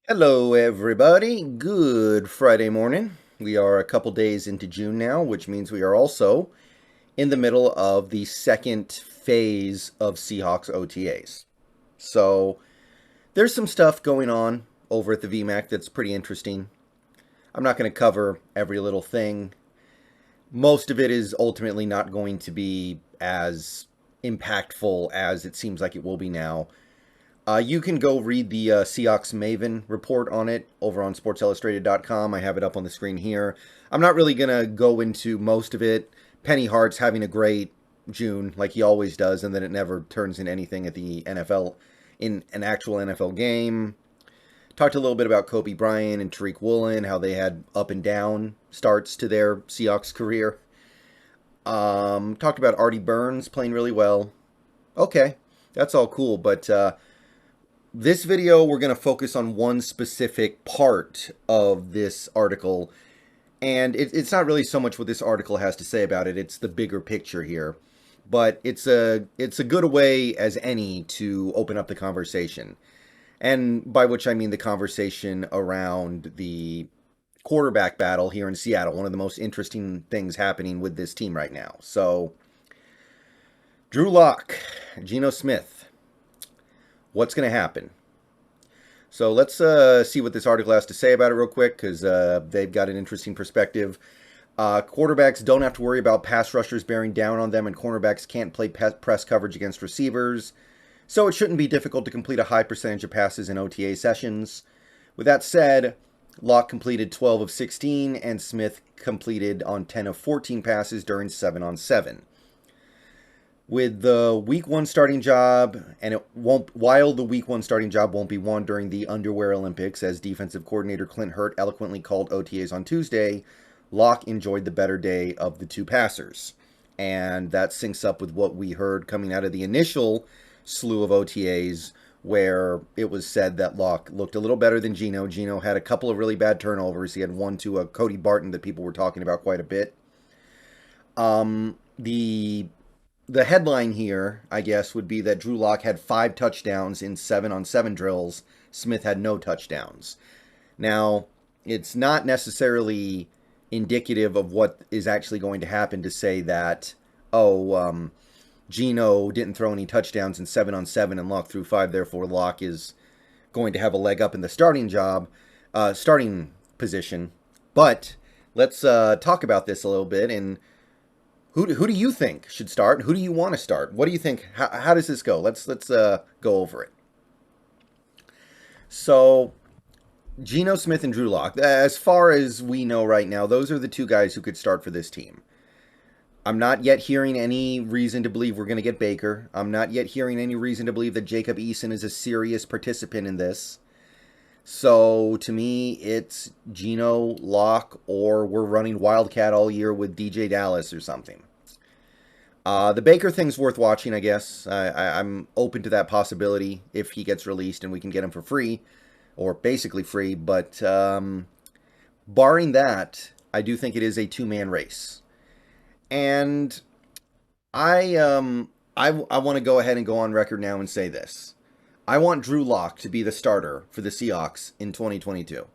Hello, everybody. Good Friday morning. We are a couple days into June now, which means we are also in the middle of the second phase of Seahawks OTAs. So there's some stuff going on over at the VMAC that's pretty interesting. I'm not going to cover every little thing. Most of it is ultimately not going to be as impactful as it seems like it will be now. You can go read the Seahawks Maven report on it over on SportsIllustrated.com. I have it up on the screen here. I'm not really going to go into most of it. Penny Hart's having a great June, like he always does, and then it never turns into anything at the NFL, in an actual NFL game. Talked a little bit about Kobe Bryant and Tariq Woolen, how they had up and down starts to their Seahawks career. Talked about Artie Burns playing really well. Okay, that's all cool, but this video, we're going to focus on one specific part of this article, and it's not really so much what this article has to say about it, it's the bigger picture here. But it's a good way as any to open up the conversation. And by which I mean the conversation around the quarterback battle here in Seattle, one of the most interesting things happening with this team right now. So, Drew Lock, Geno Smith, what's going to happen? So let's see what this article has to say about it real quick, because they've got an interesting perspective. Quarterbacks don't have to worry about pass rushers bearing down on them, and cornerbacks can't play press coverage against receivers. So it shouldn't be difficult to complete a high percentage of passes in OTA sessions. With that said, Locke completed 12 of 16, and Smith completed on 10 of 14 passes during 7-on-7. With the week one starting job, and while the week one starting job won't be won during the Underwear Olympics, as defensive coordinator Clint Hurt eloquently called OTAs on Tuesday, Locke enjoyed the better day of the two passers. And that syncs up with what we heard coming out of the initial slew of OTAs, where it was said that Locke looked a little better than Geno. Geno had a couple of really bad turnovers. He had one to Cody Barton that people were talking about quite a bit. The headline here, I guess, would be that Drew Lock had 5 touchdowns in 7-on-7 drills. Smith had no touchdowns. Now, it's not necessarily indicative of what is actually going to happen to say that, Geno didn't throw any touchdowns in 7-on-7 and Lock threw 5, therefore Lock is going to have a leg up in the starting position. But let's talk about this a little bit. And who do you think should start? Who do you want to start? What do you think? How does this go? Let's go over it. So, Geno Smith and Drew Lock, as far as we know right now, those are the two guys who could start for this team. I'm not yet hearing any reason to believe we're going to get Baker. I'm not yet hearing any reason to believe that Jacob Eason is a serious participant in this. So to me, it's Geno, Lock, or we're running Wildcat all year with DJ Dallas or something. The Baker thing's worth watching, I guess. I'm open to that possibility if he gets released and we can get him for free, or basically free. But barring that, I do think it is a two-man race. And I want to go ahead and go on record now and say this. I want Drew Lock to be the starter for the Seahawks in 2022.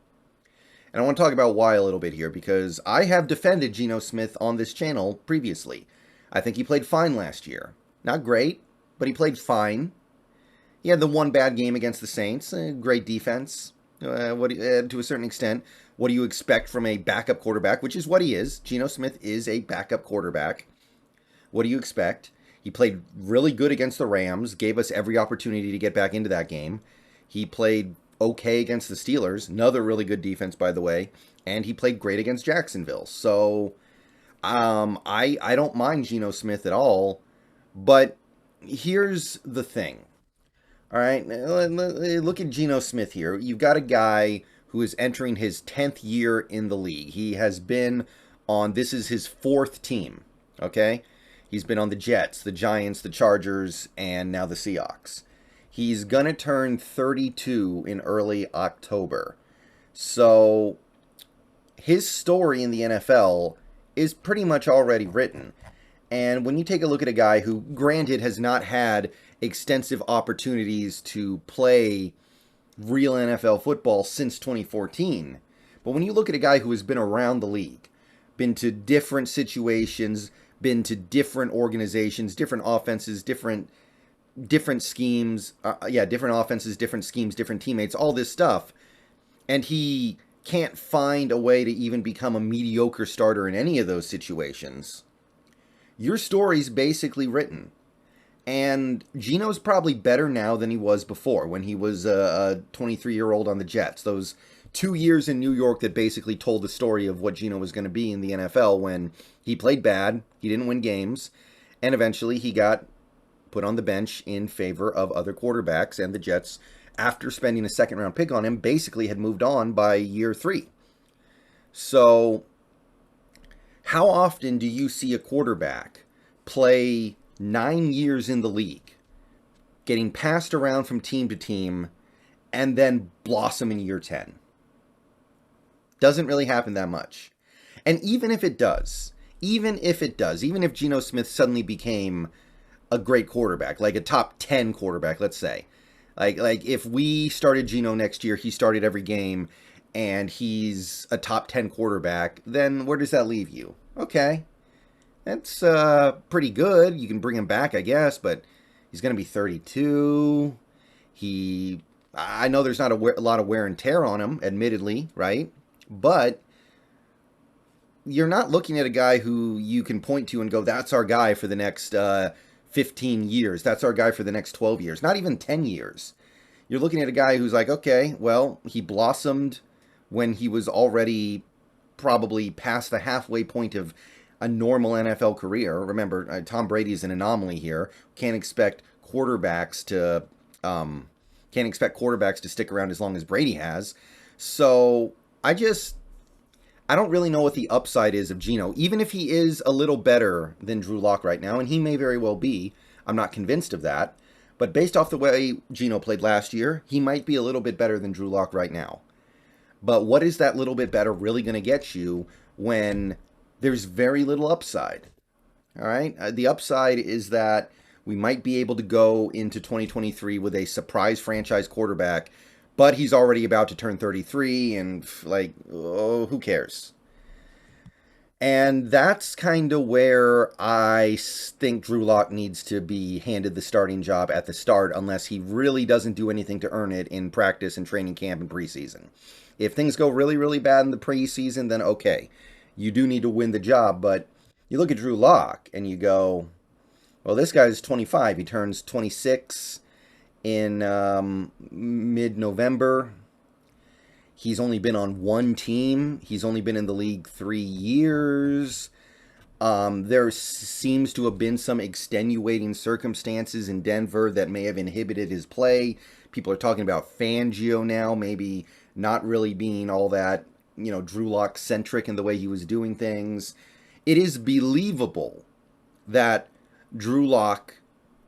And I want to talk about why a little bit here, because I have defended Geno Smith on this channel previously. I think he played fine last year. Not great, but he played fine. He had the one bad game against the Saints. Great defense, to a certain extent. What do you expect from a backup quarterback, which is what he is? Geno Smith is a backup quarterback. What do you expect? He played really good against the Rams, gave us every opportunity to get back into that game. He played okay against the Steelers, another really good defense, by the way, and he played great against Jacksonville. So I don't mind Geno Smith at all, but here's the thing. All right, look at Geno Smith here. You've got a guy who is entering his 10th year in the league. He has been on, this is his 4th team, okay? He's been on the Jets, the Giants, the Chargers, and now the Seahawks. He's going to turn 32 in early October. So his story in the NFL is pretty much already written. And when you take a look at a guy who, granted, has not had extensive opportunities to play real NFL football since 2014. But when you look at a guy who has been around the league, been to different situations, been to different organizations, different offenses, different schemes, different offenses, different schemes, different teammates, all this stuff, and he can't find a way to even become a mediocre starter in any of those situations, your story's basically written. And Geno's probably better now than he was before when he was a 23-year-old on the Jets. Those 2 years in New York that basically told the story of what Geno was going to be in the NFL, when he played bad, he didn't win games, and eventually he got put on the bench in favor of other quarterbacks, and the Jets, after spending a second-round pick on him, basically had moved on by year 3. So, how often do you see a quarterback play 9 years in the league, getting passed around from team to team, and then blossom in year 10? Doesn't really happen that much. And even if it does, even if Geno Smith suddenly became a great quarterback, like a top 10 quarterback, let's say, like if we started Geno next year, he started every game, and he's a top 10 quarterback, then where does that leave you? Okay, that's pretty good. You can bring him back, I guess, but he's going to be 32. I know there's not a lot of wear and tear on him, admittedly, right? But you're not looking at a guy who you can point to and go, that's our guy for the next 15 years. That's our guy for the next 12 years. Not even 10 years. You're looking at a guy who's like, okay, well, he blossomed when he was already probably past the halfway point of a normal NFL career. Remember, Tom Brady is an anomaly here. Can't expect quarterbacks to stick around as long as Brady has. So I don't really know what the upside is of Geno. Even if he is a little better than Drew Lock right now, and he may very well be, I'm not convinced of that. But based off the way Geno played last year, he might be a little bit better than Drew Lock right now. But what is that little bit better really going to get you when there's very little upside? All right? The upside is that we might be able to go into 2023 with a surprise franchise quarterback, but he's already about to turn 33, and who cares? And that's kind of where I think Drew Lock needs to be handed the starting job at the start, unless he really doesn't do anything to earn it in practice and training camp and preseason. If things go really, really bad in the preseason, then okay, you do need to win the job. But you look at Drew Lock and you go, well, this guy's 25. He turns 26 in mid-November. He's only been on one team. He's only been in the league 3 years. There seems to have been some extenuating circumstances in Denver that may have inhibited his play. People are talking about Fangio now, maybe not really being all that, Drew Lock-centric in the way he was doing things. It is believable that Drew Lock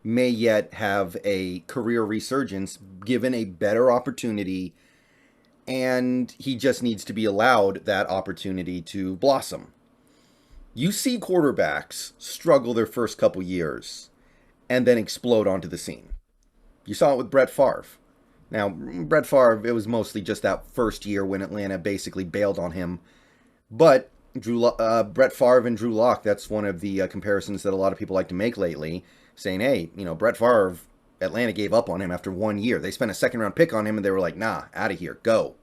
may yet have a career resurgence given a better opportunity, and he just needs to be allowed that opportunity to blossom. You see quarterbacks struggle their first couple years and then explode onto the scene. You saw it with Brett Favre. Now, Brett Favre, it was mostly just that first year when Atlanta basically bailed on him. But Brett Favre and Drew Lock, that's one of the comparisons that a lot of people like to make lately, saying, hey, Brett Favre, Atlanta gave up on him after 1 year. They spent a second-round pick on him, and they were like, nah, out of here, go.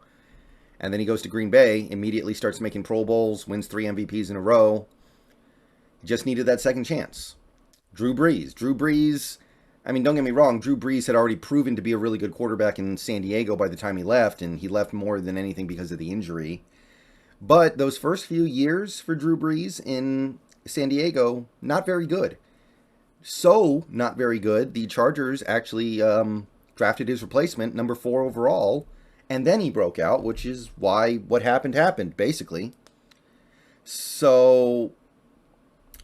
And then he goes to Green Bay, immediately starts making Pro Bowls, wins 3 MVPs in a row. He just needed that second chance. Drew Brees, I mean, don't get me wrong, Drew Brees had already proven to be a really good quarterback in San Diego by the time he left, and he left more than anything because of the injury. But those first few years for Drew Brees in San Diego, not very good. So, not very good, the Chargers actually drafted his replacement, number 4 overall, and then he broke out, which is why what happened, basically. So,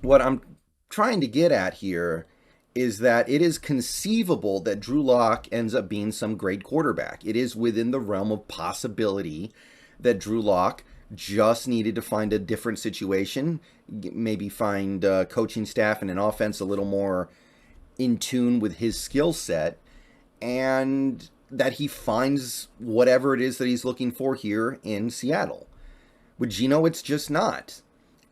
what I'm trying to get at here is that it is conceivable that Drew Lock ends up being some great quarterback. It is within the realm of possibility that Drew Lock just needed to find a different situation, maybe find a coaching staff and an offense a little more in tune with his skill set, and that he finds whatever it is that he's looking for here in Seattle. With Geno, it's just not.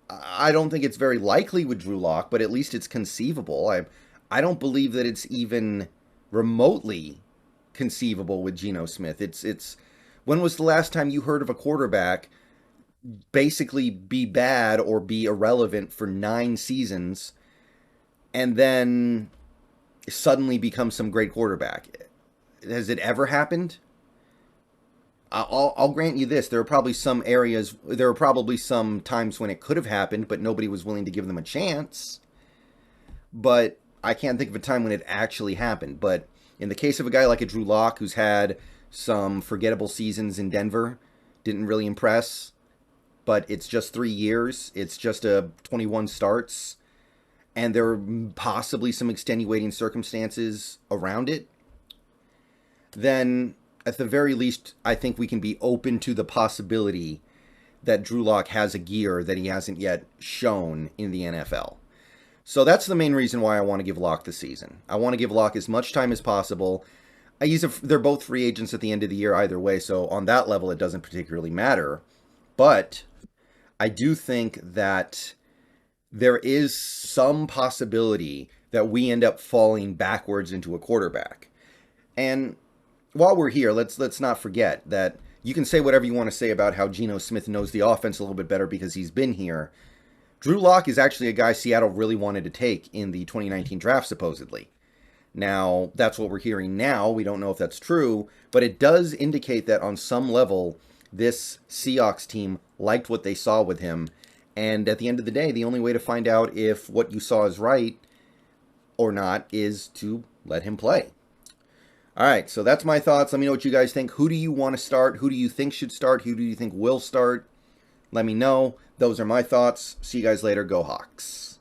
I don't think it's very likely with Drew Lock, but at least it's conceivable. I don't believe that it's even remotely conceivable with Geno Smith. It's when was the last time you heard of a quarterback basically be bad or be irrelevant for 9 seasons and then suddenly become some great quarterback? Has it ever happened? I'll grant you this. There are probably some areas, there are probably some times when it could have happened, but nobody was willing to give them a chance. But I can't think of a time when it actually happened. But in the case of a guy like a Drew Lock, who's had some forgettable seasons in Denver, didn't really impress, but it's just 3 years, it's just 21 starts, and there are possibly some extenuating circumstances around it, then at the very least, I think we can be open to the possibility that Drew Lock has a gear that he hasn't yet shown in the NFL. So that's the main reason why I want to give Lock the season. I want to give Lock as much time as possible. They're both free agents at the end of the year either way, so on that level it doesn't particularly matter. But I do think that there is some possibility that we end up falling backwards into a quarterback. And while we're here, let's not forget that you can say whatever you want to say about how Geno Smith knows the offense a little bit better because he's been here. Drew Lock is actually a guy Seattle really wanted to take in the 2019 draft, supposedly. Now, that's what we're hearing now. We don't know if that's true, but it does indicate that on some level, this Seahawks team liked what they saw with him. And at the end of the day, the only way to find out if what you saw is right or not is to let him play. All right, so that's my thoughts. Let me know what you guys think. Who do you want to start? Who do you think should start? Who do you think will start? Let me know. Those are my thoughts. See you guys later. Go Hawks.